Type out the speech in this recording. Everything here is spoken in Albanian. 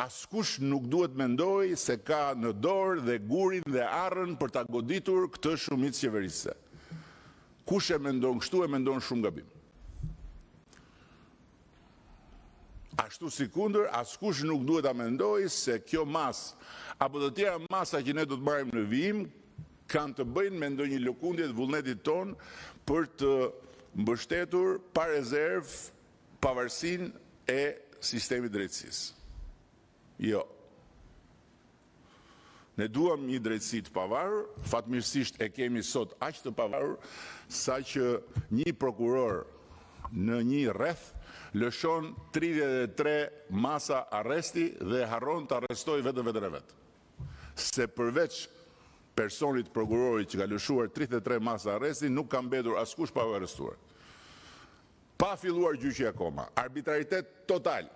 askush nuk duhet mendoj se ka në dorë dhe gurin dhe arrën për ta goditur këtë shumicë qeverisëse. Kush e mendon kështu e mendon shumë gabim. Ashtu si kundër, askush nuk duhet ta mendoj se kjo mas apo të tjera masa që ne do të marrim në vijim kanë të bëjnë me ndonjë lëkundje të vullnetit ton për të mbështetur pa rezervë pavarësinë e sistemit drejtësisë. Jo. Ne duam një drejtësi të pavarur, fatmirësisht e kemi sot aq të pavarur sa që një prokuror në një rreth lëshon 33 masa arresti dhe harron të arrestoj vetën e vet. Se përveç personit prokurorit që ka lëshuar 33 masa arresti, nuk ka mbetur askush pa u arrestuar. Pa filluar gjyqja akoma. Arbitraritet total.